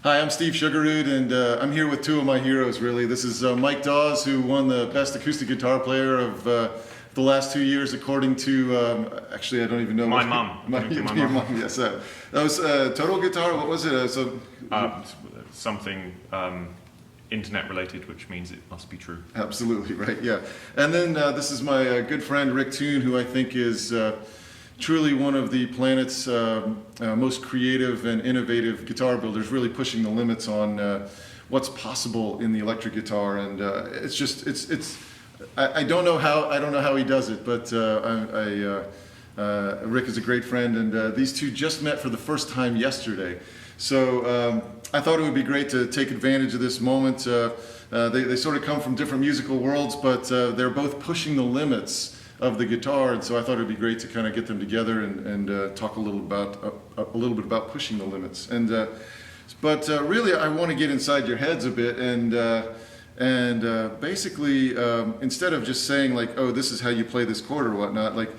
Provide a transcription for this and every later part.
Hi, I'm Steve Sugarroot, and I'm here with two of my heroes, really. This is Mike Dawes, who won the Best Acoustic Guitar Player of the last 2 years, according to, actually, I don't even know. My mum. Your mum, yes. That was Total Guitar, what was it? Something internet related, which means it must be true. Absolutely, right, yeah. And then this is my good friend, Rick Toone, who I think is truly one of the planet's most creative and innovative guitar builders, really pushing the limits on what's possible in the electric guitar. And I don't know how he does it, but Rick is a great friend, and these two just met for the first time yesterday. So I thought it would be great to take advantage of this moment. They sort of come from different musical worlds, but they're both pushing the limits of the guitar, and so I thought it'd be great to kind of get them together and talk a little bit about pushing the limits. And but really, I want to get inside your heads a bit, and basically, instead of just saying like, "Oh, this is how you play this chord" or whatnot, like,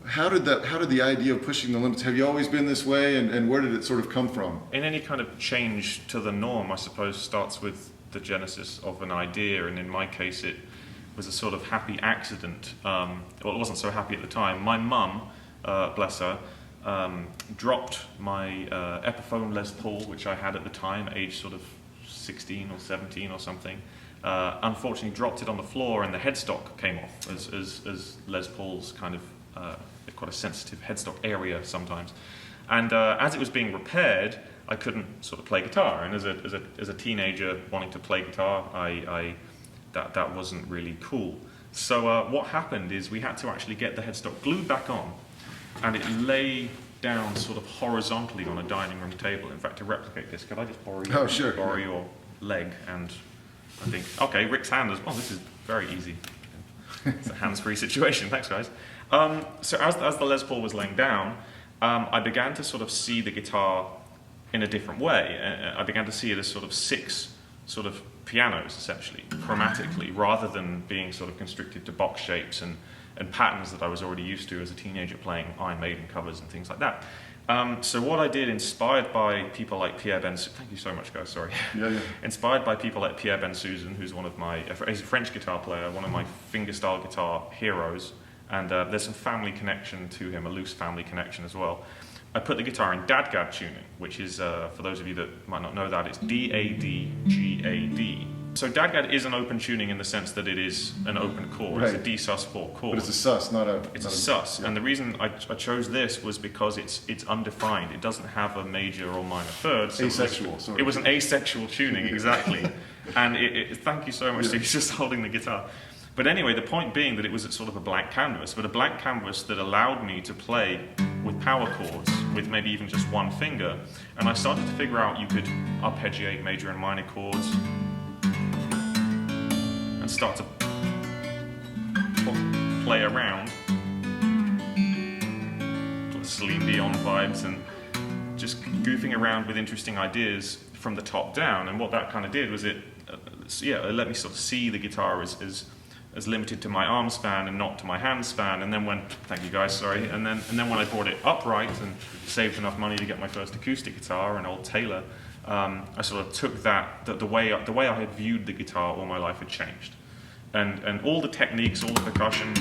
how did the idea of pushing the limits? Have you always been this way, and where did it sort of come from? In any kind of change to the norm, I suppose, starts with the genesis of an idea, and in my case, it was a sort of happy accident. Well, it wasn't so happy at the time. My mum, bless her, dropped my Epiphone Les Paul, which I had at the time, aged sort of 16 or 17 or something. Unfortunately, dropped it on the floor, and the headstock came off, as Les Pauls kind of quite a sensitive headstock area sometimes. And as it was being repaired, I couldn't sort of play guitar. And as a teenager wanting to play guitar, that wasn't really cool. So what happened is we had to actually get the headstock glued back on, and it lay down sort of horizontally on a dining room table. In fact, to replicate this, could I just borrow your leg? And I think, okay, Rick's hand as well. This is very easy. It's a hands-free situation. Thanks, guys. So as the Les Paul was laying down, I began to sort of see the guitar in a different way. I began to see it as sort of six sort of pianos, essentially, chromatically, rather than being sort of constricted to box shapes and patterns that I was already used to as a teenager playing Iron Maiden covers and things like that. So what I did, inspired by people like Pierre thank you so much, guys, sorry. Yeah. Inspired by people like Pierre Bensusan, who's he's a French guitar player, one of my fingerstyle guitar heroes, and there's some family connection to him, a loose family connection as well. I put the guitar in Dadgad tuning, which is, for those of you that might not know that, it's D-A-D-G-A-D. So Dadgad is an open tuning in the sense that it is an open chord. Right. It's a D sus4 chord. But it's a sus, not a... It's a sus, yeah. And the reason I chose this was because it's undefined. It doesn't have a major or minor third. So asexual, sorry. It was an asexual tuning, exactly. And thank you so much, Steve. He's just holding the guitar. But anyway, the point being that it was sort of a blank canvas, but a blank canvas that allowed me to play with power chords, with maybe even just one finger. And I started to figure out you could arpeggiate major and minor chords and start to play around, sort of Celine Dion vibes, and just goofing around with interesting ideas from the top down. And what that kind of did was it let me sort of see the guitar as limited to my arm span and not to my hand span. And then thank you guys, sorry. And then when I brought it upright and saved enough money to get my first acoustic guitar, an old Taylor, I sort of took the way I had viewed the guitar all my life had changed. And all the techniques, all the percussion,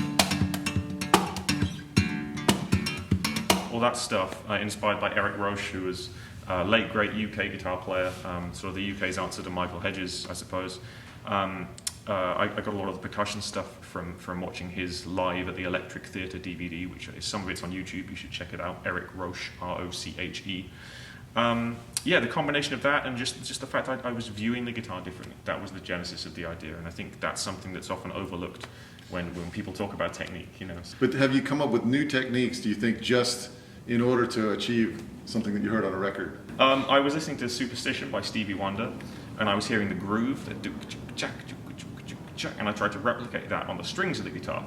all that stuff, inspired by Eric Roche, who was a late great UK guitar player, sort of the UK's answer to Michael Hedges, I suppose. I got a lot of the percussion stuff from watching his live at the Electric Theatre DVD, which some of it's on YouTube. You should check it out. Eric Roche, R-O-C-H-E. The combination of that and just the fact I was viewing the guitar differently. That was the genesis of the idea, and I think that's something that's often overlooked when people talk about technique. But have you come up with new techniques? Do you think just in order to achieve something that you heard on a record? I was listening to Superstition by Stevie Wonder, and I was hearing the groove, the and I tried to replicate that on the strings of the guitar,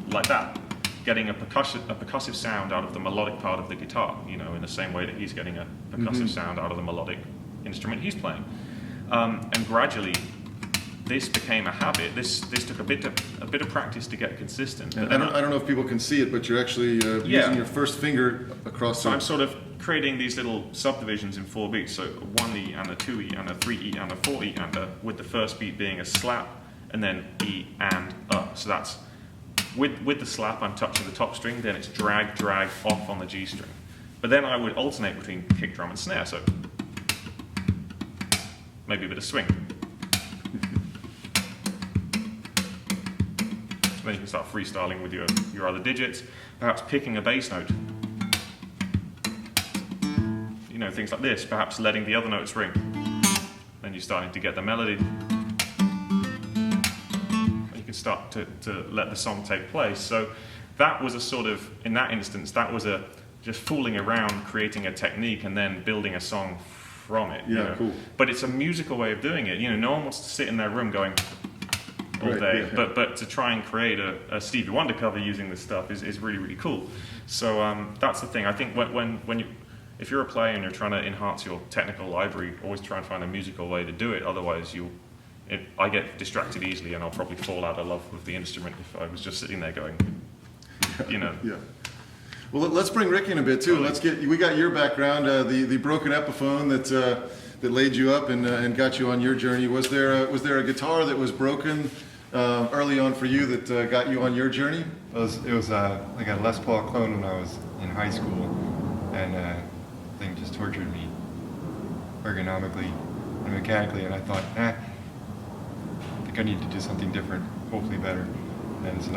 like that, getting a percussive sound out of the melodic part of the guitar, in the same way that he's getting a percussive sound out of the melodic instrument he's playing. And gradually, this became a habit. This took a bit of practice to get consistent. I don't know if people can see it, but you're actually using your first finger across. So I'm sort of creating these little subdivisions in 4 beats, so a 1E and a 2E and a 3E and a 4E, and with the first beat being a slap, and then E and So that's, with the slap I'm touching the top string, then it's drag, drag off on the G string. But then I would alternate between kick drum and snare, so maybe a bit of swing. Then you can start freestyling with your other digits, perhaps picking a bass note. You know, things like this, perhaps letting the other notes ring. Then you're starting to get the melody. You can start to let the song take place. So that was a sort of, in that instance, that was a just fooling around, creating a technique and then building a song from it. Yeah, you know? cool. But it's a musical way of doing it. You know, no one wants to sit in their room going all day, yeah. but to try and create a Stevie Wonder cover using this stuff is really, really cool. So that's the thing. I think when you, if you're a player and you're trying to enhance your technical library, always try and find a musical way to do it. Otherwise, I get distracted easily, and I'll probably fall out of love with the instrument if I was just sitting there going, you know. Yeah. Well, let's bring Rick in a bit too. We got your background, the Broken Epiphone that laid you up and got you on your journey. Was there a guitar that was broken early on for you that got you on your journey? It was like a Les Paul clone when I was in high school, and the thing just tortured me ergonomically and mechanically, and I thought, I think I need to do something different, hopefully better, and so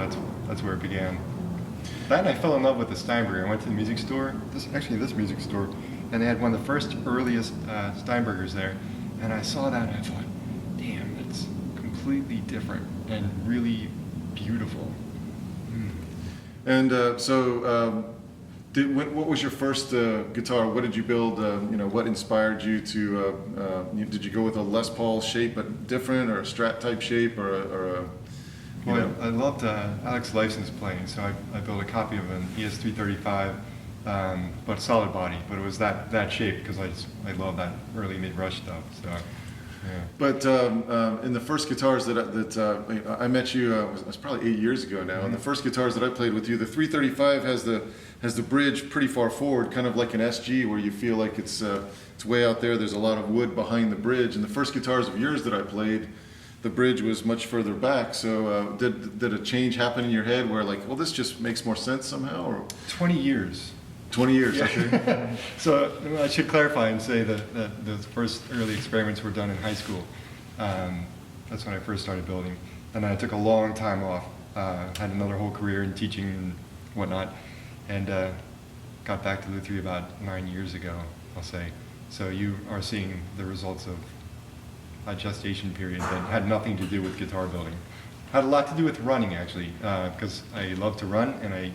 that's where it began. Then I fell in love with the Steinberger. I went to the music store, this music store, and they had one of the first earliest Steinbergers there, and I saw that and I thought, damn, it's completely different and really beautiful. And what was your first guitar? What did you build? What inspired you to? Did you go with a Les Paul shape, but different, or a Strat type shape, or a? Well, I loved Alex Lifeson's playing, so I built a copy of an ES335, but solid body. But it was that shape because I love that early mid-rush stuff. So, yeah. But in the first guitars that I met you, it was probably 8 years ago now. And the first guitars that I played with you, the 335 has the bridge pretty far forward, kind of like an SG, where you feel like it's way out there. There's a lot of wood behind the bridge. And the first guitars of yours that I played, the bridge was much further back. So did a change happen in your head where like, well, this just makes more sense somehow? Or 20 years. 20 years, Yeah. okay. So I should clarify and say that the first early experiments were done in high school. That's when I first started building. And I took a long time off, had another whole career in teaching and whatnot, and got back to Luthier about 9 years ago, I'll say. So you are seeing the results of a gestation period that had nothing to do with guitar building. Had a lot to do with running, actually, because I love to run, and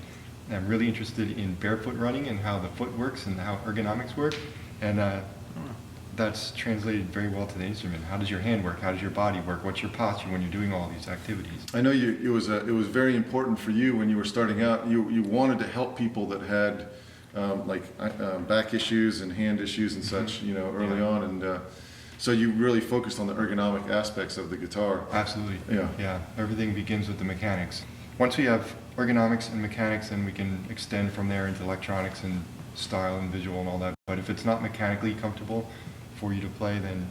I'm really interested in barefoot running and how the foot works and how ergonomics work, and that's translated very well to the instrument. How does your hand work? How does your body work? What's your posture when you're doing all these activities? I know it was very important for you when you were starting out. You wanted to help people that had back issues and hand issues and such, early on, and so you really focused on the ergonomic aspects of the guitar. Absolutely. Yeah. Everything begins with the mechanics. Once we have ergonomics and mechanics, then we can extend from there into electronics and style and visual and all that. But if it's not mechanically comfortable for you to play, then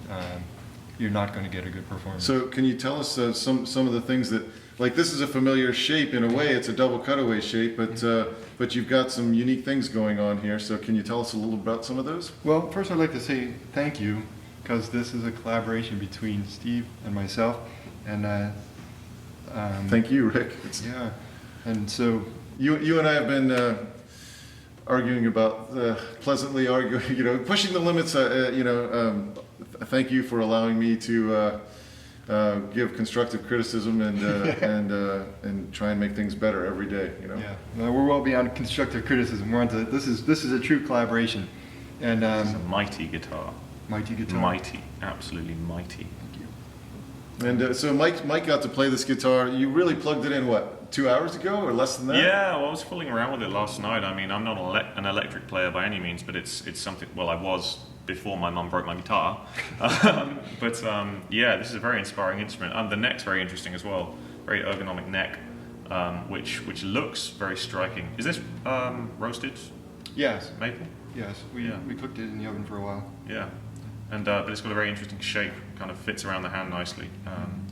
you're not going to get a good performance. So can you tell us some of the things that, like, this is a familiar shape in a way, it's a double cutaway shape, but you've got some unique things going on here. So can you tell us a little about some of those? Well, first I'd like to say thank you, because this is a collaboration between Steve and myself, and Thank you, Rick. yeah, and so You and I have been arguing about, pleasantly arguing, pushing the limits. Thank you for allowing me to give constructive criticism and try and make things better every day. yeah, no, we're well beyond constructive criticism. We're onto this is a true collaboration, and It's a mighty guitar. mighty guitar. Mighty, absolutely mighty. Thank you. And so Mike got to play this guitar. You really plugged it in, what, 2 hours ago or less than that? Yeah, well, I was fooling around with it last night. I mean, I'm not an electric player by any means, but it's something. Well, I was before my mum broke my guitar. Yeah, this is a very inspiring instrument. The neck's very interesting as well. Very ergonomic neck, which looks very striking. Is this roasted Yes. maple? Yes, Yeah. we cooked it in the oven for a while. Yeah, and but it's got a very interesting shape. Kind of fits around the hand nicely.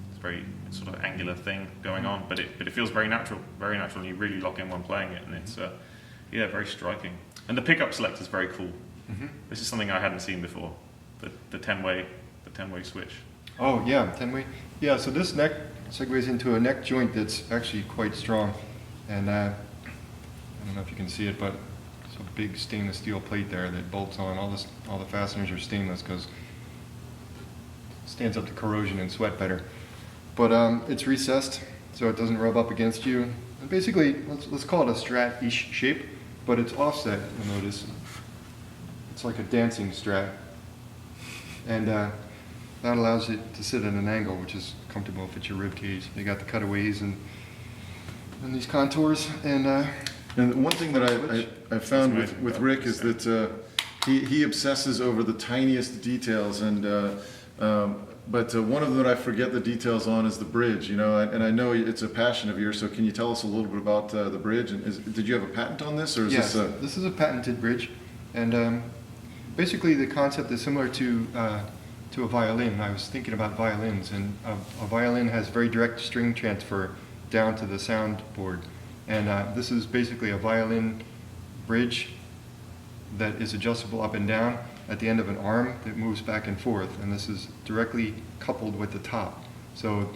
It's very sort of angular thing going on, but it feels very natural. Very natural. And you really lock in when playing it, and it's yeah, very striking. And the pickup select is very cool. Mm-hmm. This is something I hadn't seen before. The 10-way switch. Oh yeah, 10-way. Yeah, so this neck segues into a neck joint that's actually quite strong, and I don't know if you can see it, but it's a big stainless steel plate there that bolts on. All the fasteners are stainless because it stands up to corrosion and sweat better. But it's recessed so it doesn't rub up against you. And basically, let's call it a Strat-ish shape, but it's offset. You'll notice it's like a dancing Strat, and that allows it to sit at an angle, which is comfortable if it's your rib cage. They got the cutaways and these contours. And one thing that I found with Rick is that he obsesses over the tiniest details, and but one of them that I forget the details on is the bridge. You know, and I know it's a passion of yours. So can you tell us a little bit about the bridge? And did you have a patent on this, or is yes, this? This is a patented bridge, and basically the concept is similar to a violin. I was thinking about violins, and a violin has very direct string transfer down to the soundboard. And this is basically a violin bridge that is adjustable up and down at the end of an arm that moves back and forth. And this is directly coupled with the top. So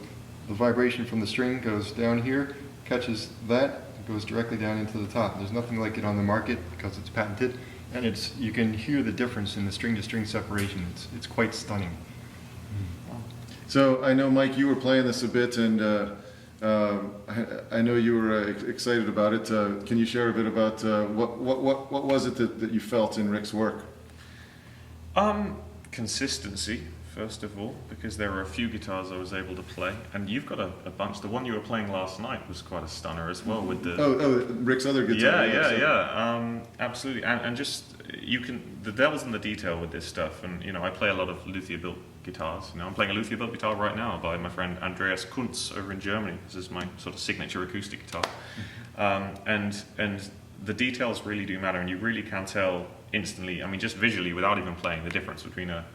the vibration from the string goes down here, catches that, it goes directly down into the top. There's nothing like it on the market because it's patented. And you can hear the difference in the string-to-string separation. It's quite stunning. So I know, Mike, you were playing this a bit, and I know you were excited about it. Can you share a bit about what was it that you felt in Rick's work? Consistency, first of all, because there were a few guitars I was able to play, and you've got a bunch. The one you were playing last night was quite a stunner as well with the Rick's other guitar. Yeah. Absolutely, and just the devil's in the detail with this stuff. And you know, I play a lot of Luthier built guitars. You know, I'm playing a Luthier built guitar right now by my friend Andreas Kuntz over in Germany. This is my sort of signature acoustic guitar, and the details really do matter, and you really can tell instantly. I mean, just visually, without even playing, the difference between a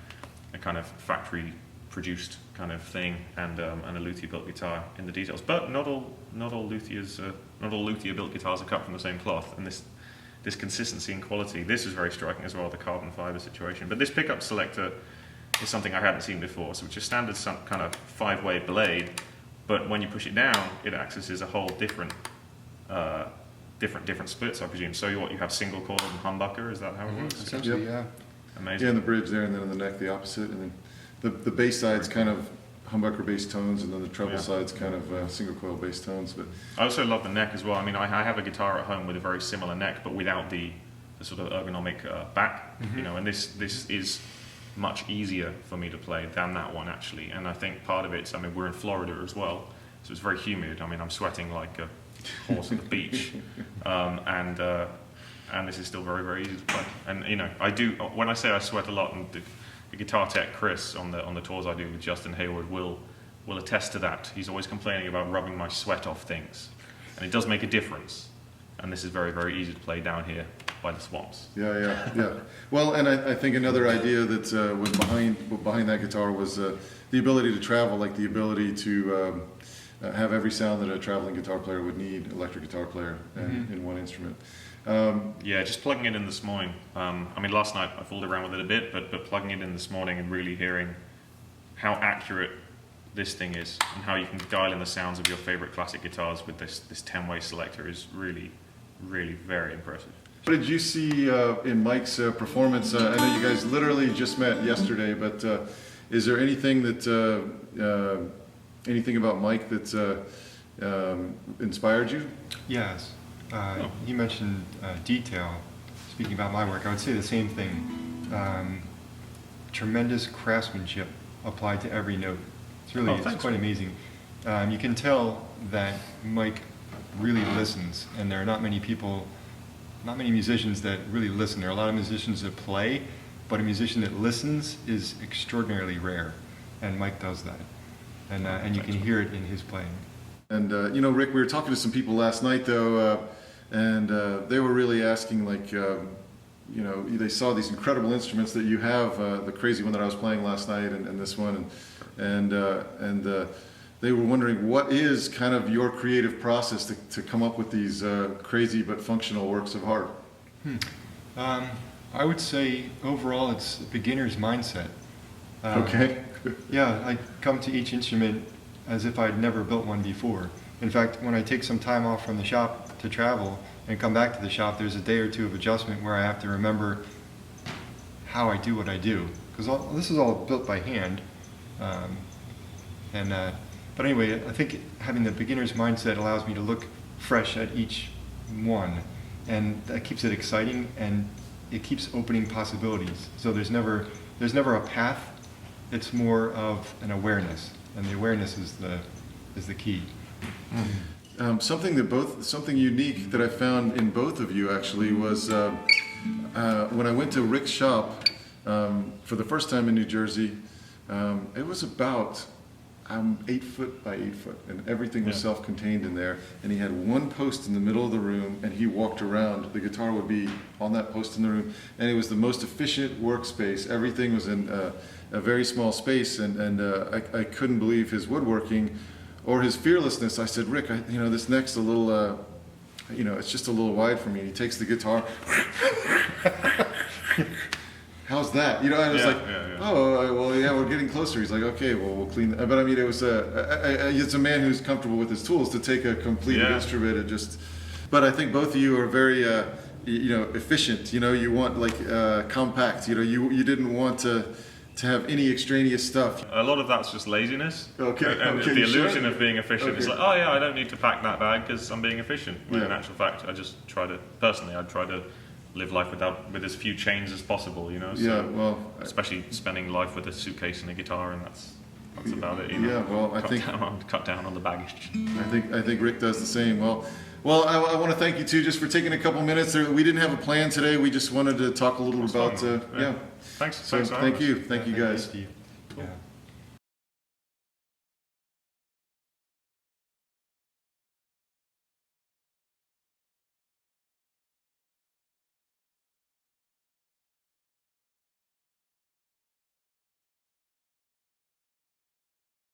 kind of factory produced kind of thing and a Luthier built guitar in the details. But not all Luthier built guitars are cut from the same cloth, and this consistency and quality. This is very striking as well, the carbon fiber situation. But this pickup selector is something I hadn't seen before. So it's a standard kind of 5-way blade, but when you push it down, it accesses a whole different splits, I presume. So you have single coil and humbucker. Is that how it works? Essentially, Yep. yeah. Amazing. Yeah, and the bridge there, and then on the neck the opposite, and then the bass side's kind of humbucker bass tones, and then the treble side's kind of single coil bass tones. But I also love the neck as well. I mean, I have a guitar at home with a very similar neck, but without the sort of ergonomic back. You know, and this is much easier for me to play than that one actually. And I think part of it, I mean, we're in Florida as well, so it's very humid. I mean, I'm sweating like a horse at the beach, and this is still very, very easy to play. And you know, I do, when I say I sweat a lot, and the guitar tech Chris on the tours I do with Justin Hayward will attest to that. He's always complaining about rubbing my sweat off things, and it does make a difference. And this is very, very easy to play down here by the swamps. yeah. Well, and I think another idea that was behind that guitar was the ability to travel, like the ability to have every sound that a traveling guitar player would need, electric guitar player, in one instrument. Yeah, just plugging it in this morning. I mean, last night I fooled around with it a bit, but plugging it in this morning and really hearing how accurate this thing is and how you can dial in the sounds of your favorite classic guitars with this 10-way selector is really, really very impressive. What did you see in Mike's performance? I know you guys literally just met yesterday, but is there anything that anything about Mike that inspired you? Yes. You mentioned detail. Speaking about my work, I would say the same thing. Tremendous craftsmanship applied to every note. It's quite amazing. You can tell that Mike really listens, and there are not many musicians that really listen. There are a lot of musicians that play, but a musician that listens is extraordinarily rare, and Mike does that. And you can hear it in his playing. And you know, Rick, we were talking to some people last night, though, and they were really asking, like, you know, they saw these incredible instruments that you have, the crazy one that I was playing last night, and this one, and they were wondering what is kind of your creative process to come up with these crazy but functional works of art. I would say overall it's a beginner's mindset. Okay. Yeah, I come to each instrument as if I'd never built one before. In fact, when I take some time off from the shop to travel and come back to the shop, there's a day or two of adjustment where I have to remember how I do what I do. Because this is all built by hand. But anyway, I think having the beginner's mindset allows me to look fresh at each one. And that keeps it exciting, and it keeps opening possibilities. So there's never a path. It's more of an awareness, and the awareness is the key. Something unique that I found in both of you actually was when I went to Rick's shop for the first time in New Jersey. It was about 8 foot by 8 foot, and everything was self-contained in there. And he had one post in the middle of the room, and he walked around. The guitar would be on that post in the room, and it was the most efficient workspace. Everything was in a very small space, and I couldn't believe his woodworking or his fearlessness. I said, Rick, this neck's a little, it's just a little wide for me. And he takes the guitar. How's that? I was oh, well, yeah, we're getting closer. He's like, okay, well, we'll clean that. But I mean, it was it's a man who's comfortable with his tools to take a completed instrument and just. But I think both of you are very, efficient. You want compact. You didn't want to have any extraneous stuff. A lot of that's just laziness. Okay. And okay, the illusion sure. of being efficient. Okay. It's like, oh yeah, I don't need to pack that bag because I'm being efficient. When in actual fact, I just try to live life with as few chains as possible, So, especially spending life with a suitcase and a guitar, and that's about it. Yeah, well, I think cut down on the baggage. I think Rick does the same. Well, I want to thank you too, just for taking a couple minutes. We didn't have a plan today. We just wanted to talk a little about. Thanks. So Thanks for having thank us. you, thank you guys. Steve. Cool. Yeah.